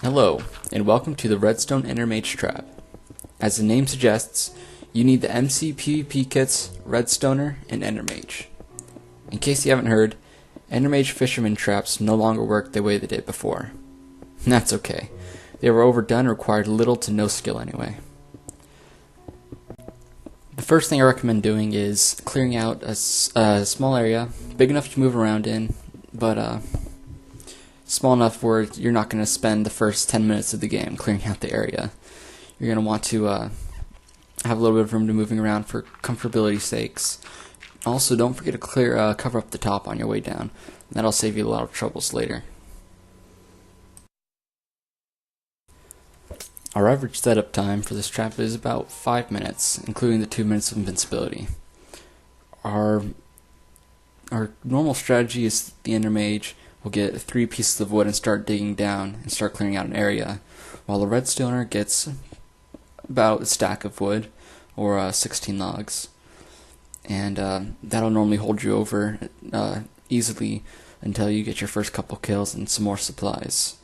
Hello, and welcome to the Redstone Endermage trap. As the name suggests, you need the MC/PvP kits, Redstoner, and Endermage. In case you haven't heard, Endermage fisherman traps no longer work the way they did before. That's okay. They were overdone and required little to no skill anyway. The first thing I recommend doing is clearing out a small area, big enough to move around in, but small enough where you're not going to spend the first 10 minutes of the game clearing out the area. You're going to want to have a little bit of room to moving around for comfortability sakes. Also, don't forget to cover up the top on your way down. That'll save you a lot of troubles later. Our average setup time for this trap is about 5 minutes, including the 2 minutes of invincibility. Our normal strategy is the Endermage will get 3 pieces of wood and start digging down and start clearing out an area, while the Redstoner gets about a stack of wood or 16 logs, and that'll normally hold you over easily until you get your first couple kills and some more supplies.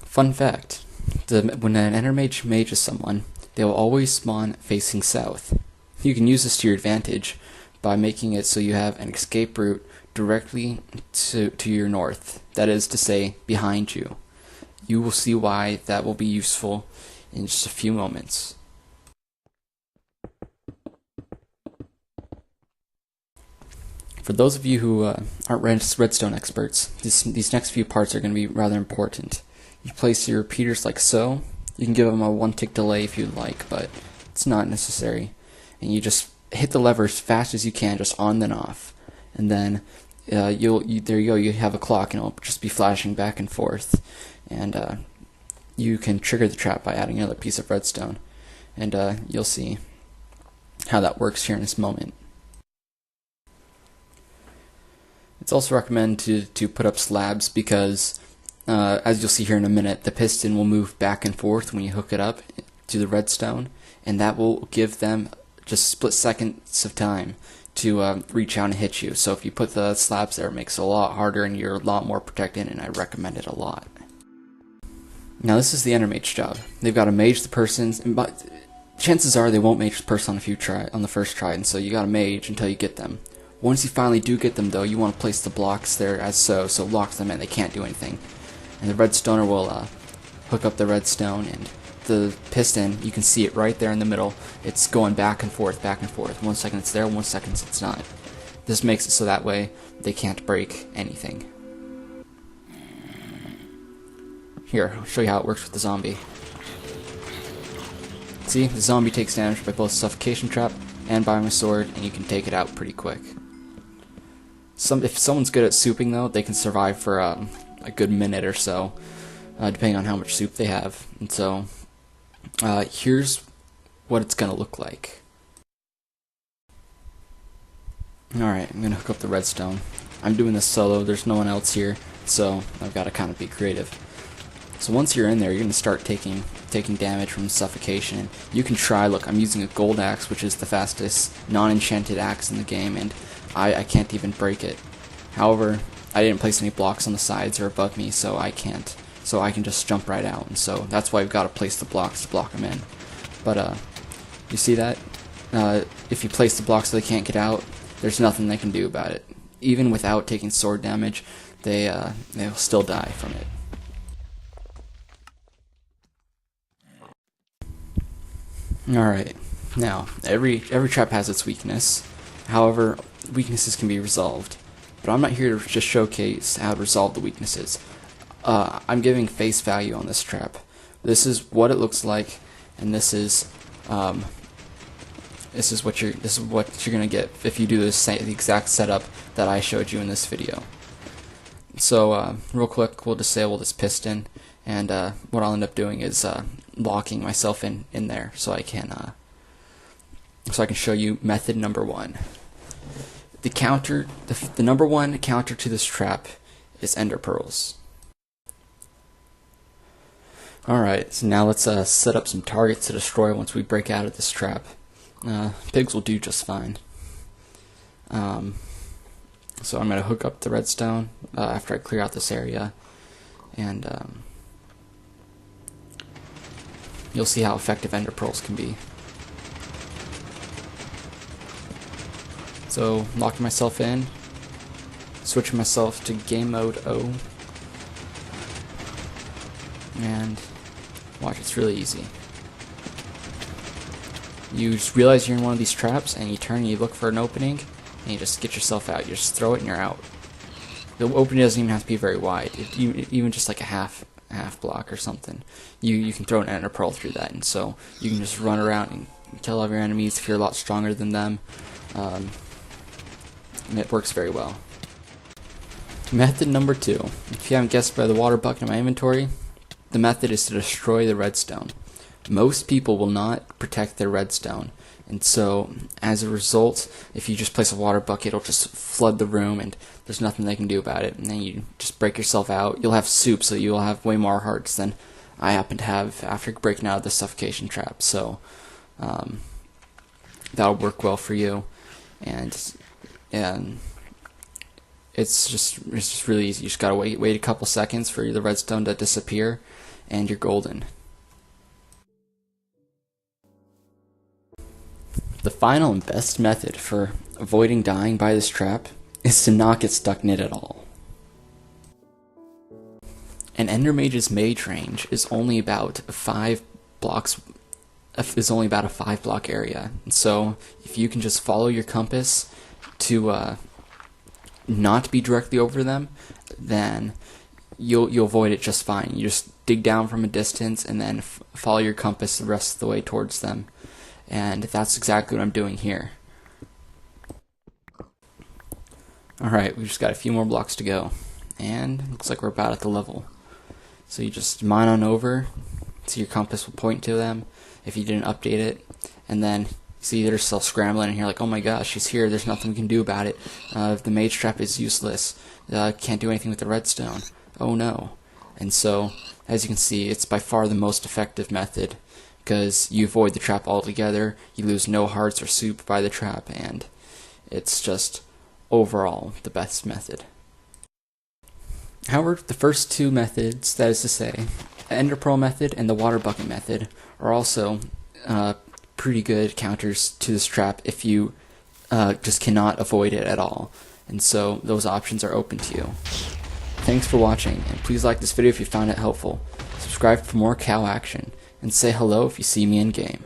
Fun fact, when an Endermage mages someone, they will always spawn facing south. You can use this to your advantage by making it so you have an escape route directly to your north, that is to say, behind you. You will see why that will be useful in just a few moments. For those of you who aren't redstone experts, these next few parts are going to be rather important. You place your repeaters like so. You can give them a 1-tick delay if you'd like, but it's not necessary. And you just hit the lever as fast as you can, just on then off. And then there you go, you have a clock and it'll just be flashing back and forth. And you can trigger the trap by adding another piece of redstone. And you'll see how that works here in this moment. It's also recommended to put up slabs because, as you'll see here in a minute, the piston will move back and forth when you hook it up to the redstone, and that will give them just split seconds of time to reach out and hit you. So if you put the slabs there, it makes it a lot harder and you're a lot more protected, and I recommend it a lot. Now this is the Endermage job. They've got to mage the person, but chances are they won't mage the person on the first try, and so you got to mage until you get them. Once you finally do get them though, you want to place the blocks there as so it locks them in, they can't do anything. And the Redstoner will hook up the redstone, and the piston, you can see it right there in the middle. It's going back and forth, back and forth. 1 second it's there, 1 second it's not. This makes it so that way they can't break anything. Here, I'll show you how it works with the zombie. See, the zombie takes damage by both suffocation trap and by my sword, and you can take it out pretty quick. If someone's good at souping though, they can survive for a good minute or so, depending on how much soup they have. And so, here's what it's gonna look like. Alright, I'm gonna hook up the redstone. I'm doing this solo, there's no one else here, so I've gotta kind of be creative. So once you're in there, you're gonna start taking damage from suffocation. You can try, look, I'm using a gold axe, which is the fastest non-enchanted axe in the game, and I can't even break it. However, I didn't place any blocks on the sides or above me, so I can't. So I can just jump right out, and so that's why I've got to place the blocks to block them in. But you see that? If you place the blocks so they can't get out, there's nothing they can do about it. Even without taking sword damage, they'll still die from it. Alright, now every trap has its weakness. However, weaknesses can be resolved. But I'm not here to just showcase how to resolve the weaknesses. I'm giving face value on this trap. This is what it looks like, and this is what you're gonna get if you do the exact setup that I showed you in this video. So real quick, we'll disable this piston, and what I'll end up doing is locking myself in there so I can show you method number 1. The number 1 counter to this trap is ender pearls. Alright, so now let's set up some targets to destroy once we break out of this trap. Pigs will do just fine. So I'm going to hook up the redstone after I clear out this area, and you'll see how effective ender pearls can be. So locking myself in, switching myself to game mode O, and watch, it's really easy. You just realize you're in one of these traps, and you turn and you look for an opening, and you just get yourself out. You just throw it and you're out. The opening doesn't even have to be very wide. Even just like a half block or something. You can throw an ender pearl through that, and so you can just run around and kill all your enemies if you're a lot stronger than them. And it works very well. Method number 2. If you haven't guessed by the water bucket in my inventory, the method is to destroy the redstone. Most people will not protect their redstone, and so as a result, if you just place a water bucket, it'll just flood the room and there's nothing they can do about it, and then you just break yourself out. You'll have soup, so you'll have way more hearts than I happen to have after breaking out of the suffocation trap, so that'll work well for you. And it's just really easy. You just gotta wait a couple seconds for the redstone to disappear, and you're golden. The final and best method for avoiding dying by this trap is to not get stuck in it at all. An Endermage's mage range is only about a 5 block area, and so if you can just follow your compass to not be directly over them, then you'll avoid it just fine. You just dig down from a distance and then follow your compass the rest of the way towards them. And that's exactly what I'm doing here. Alright, we've just got a few more blocks to go. And looks like we're about at the level. So you just mine on over, so your compass will point to them if you didn't update it. And then see they're still scrambling and you're like, oh my gosh, she's here, there's nothing we can do about it. The mage trap is useless. Can't do anything with the redstone. Oh no. And so, as you can see, it's by far the most effective method, because you avoid the trap altogether, you lose no hearts or soup by the trap, and it's just overall the best method. However, the first two methods, that is to say, the ender pearl method and the water bucket method, are also pretty good counters to this trap if you just cannot avoid it at all, and so those options are open to you. Thanks for watching, and please like this video if you found it helpful. Subscribe for more cow action, and say hello if you see me in game.